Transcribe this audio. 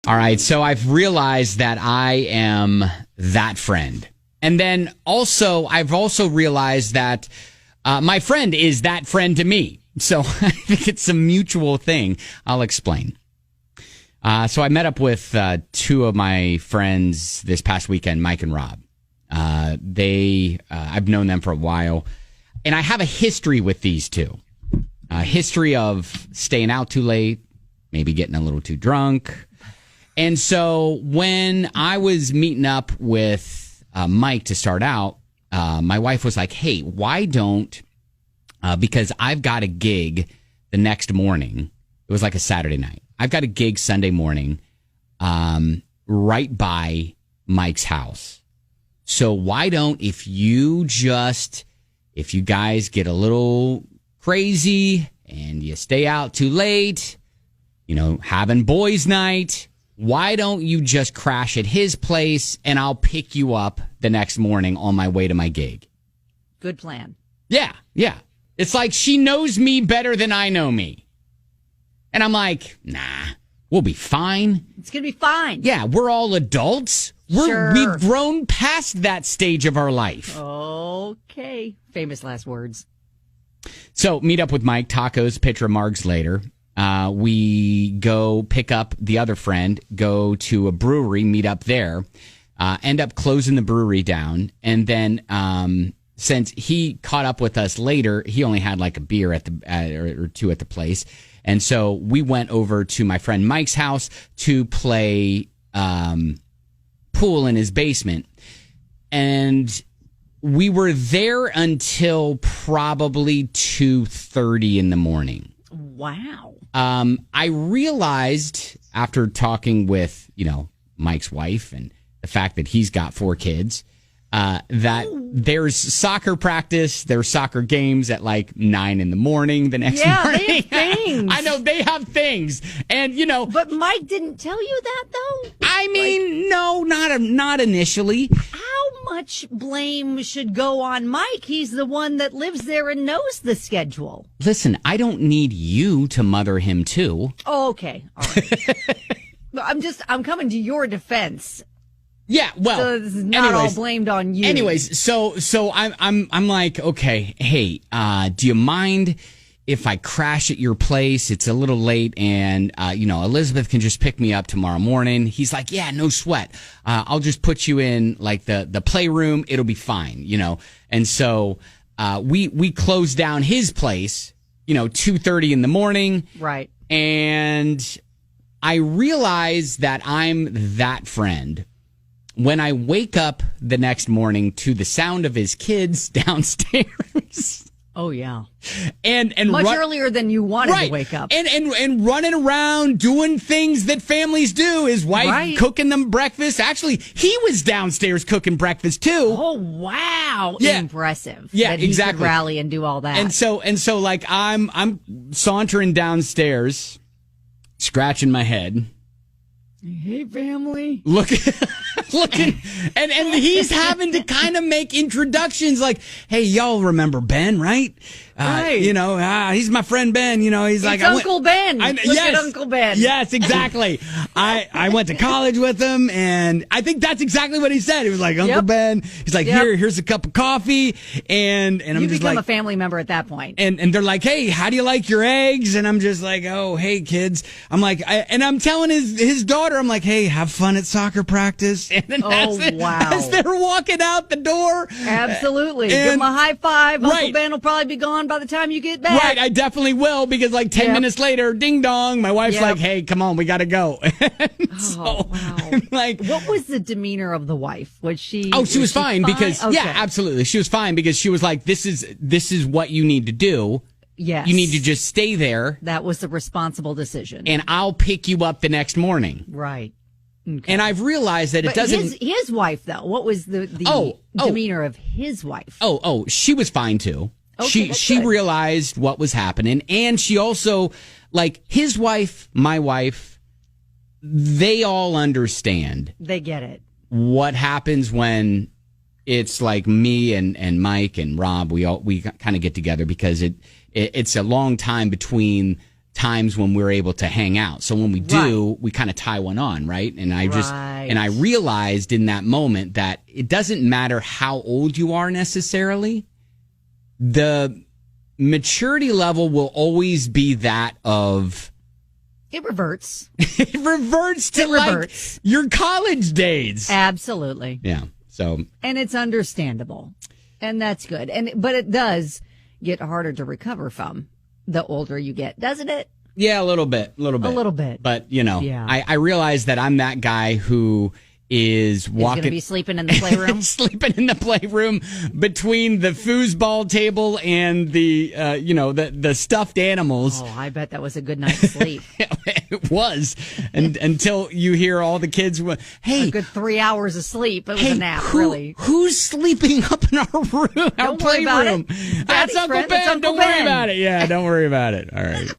All right, so I've realized that I am that friend. And then also, I've also realized that my friend is that friend to me. So I think it's a mutual thing. I'll explain. So I met up with two of my friends this past weekend, Mike and Rob. I've known them for a while. And I have a history with these two. A history of staying out too late, maybe getting a little too drunk. And so when I was meeting up with Mike to start out, my wife was like, hey, why don't, because I've got a gig the next morning. It was like a Saturday night. I've got a gig Sunday morning right by Mike's house. So why don't, if you guys get a little crazy and you stay out too late, having boys' night, why don't you just crash at his place and I'll pick you up the next morning on my way to my gig? Good plan. Yeah. It's like she knows me better than I know me. And I'm like, nah, we'll be fine. It's going to be fine. Yeah, we're all adults. Sure. We've grown past that stage of our life. Okay. Famous last words. So meet up with Mike, tacos, pitcher of margs later. We go pick up the other friend, go to a brewery, meet up there, end up closing the brewery down. And then since he caught up with us later, he only had like a beer or two at the place. And so we went over to my friend Mike's house to play pool in his basement. And we were there until probably 2:30 in the morning. Wow. I realized after talking with, Mike's wife and the fact that he's got 4 kids, that there's soccer practice, there's soccer games at like 9 in the morning the next morning. They have things. I know they have things. And, But Mike didn't tell you that, though? I mean, no, not initially. How much blame should go on Mike? He's the one that lives there and knows the schedule. Listen, I don't need you to mother him too. Oh, okay. All right. I'm coming to your defense. Yeah, well, so this is not all blamed on you. Anyways, so I'm like, okay, hey, do you mind if I crash at your place? It's a little late, and Elizabeth can just pick me up tomorrow morning. He's like, yeah, no sweat. I'll just put you in like the playroom. It'll be fine, And so we closed down his place, 2:30 in the morning, right? And I realized that I'm that friend when I wake up the next morning to the sound of his kids downstairs. Oh, yeah. And much earlier than you wanted to wake up. And running around doing things that families do. His wife cooking them breakfast. Actually, he was downstairs cooking breakfast too. Oh, wow. Yeah. Impressive. Yeah, that he exactly. could rally and do all that. And so like I'm sauntering downstairs, scratching my head. Hey, family. Looking, and he's having to kind of make introductions like, hey, y'all remember Ben, right? Right. He's my friend Ben. He's like Uncle Ben. Look at Uncle Ben. Yes, exactly. I went to college with him, and I think that's exactly what he said. He was like, Uncle Ben. He's like, here's a cup of coffee, and I'm you just become like a family member at that point. And they're like, hey, how do you like your eggs? And I'm just like, oh, hey, kids. I'm like, and I'm telling his daughter, I'm like, hey, have fun at soccer practice. And then wow. As they're walking out the door. Absolutely. Give them a high five. Uncle Ben will probably be gone by the time you get back. Right, I definitely will, because like 10 minutes later, ding dong, my wife's like, hey, come on, we got to go. Wow. I'm like, what was the demeanor of the wife? Was she? Oh, she was fine because, okay. yeah, absolutely. She was fine because she was like, this is what you need to do. Yes. You need to just stay there. That was the responsible decision. And I'll pick you up the next morning. Right. Okay. And I've realized that it doesn't. His wife, though, what was the demeanor of his wife? Oh, she was fine too. Okay, she realized what was happening, and she also, like, his wife, my wife, they all understand. They get it. What happens when it's like me and Mike and Rob, we kind of get together because it's a long time between times when we're able to hang out. So when we do, we kind of tie one on, right? And I realized in that moment that it doesn't matter how old you are necessarily. The maturity level will always be that of... It reverts. It reverts to like your college days. Absolutely. Yeah. So, and it's understandable. And that's good. But it does get harder to recover from the older you get, doesn't it? Yeah, a little bit. A little bit. But, you know, I realize that I'm that guy who is walking. Going to be sleeping in the playroom? Sleeping in the playroom between the foosball table and the, the stuffed animals. Oh, I bet that was a good night's sleep. It was. And until you hear all the kids, hey. A good 3 hours of sleep. It was a nap, really. Who's sleeping up in our room, our Don't worry playroom? about it. That's Uncle Ben. Don't worry about it. Yeah, don't worry about it. All right.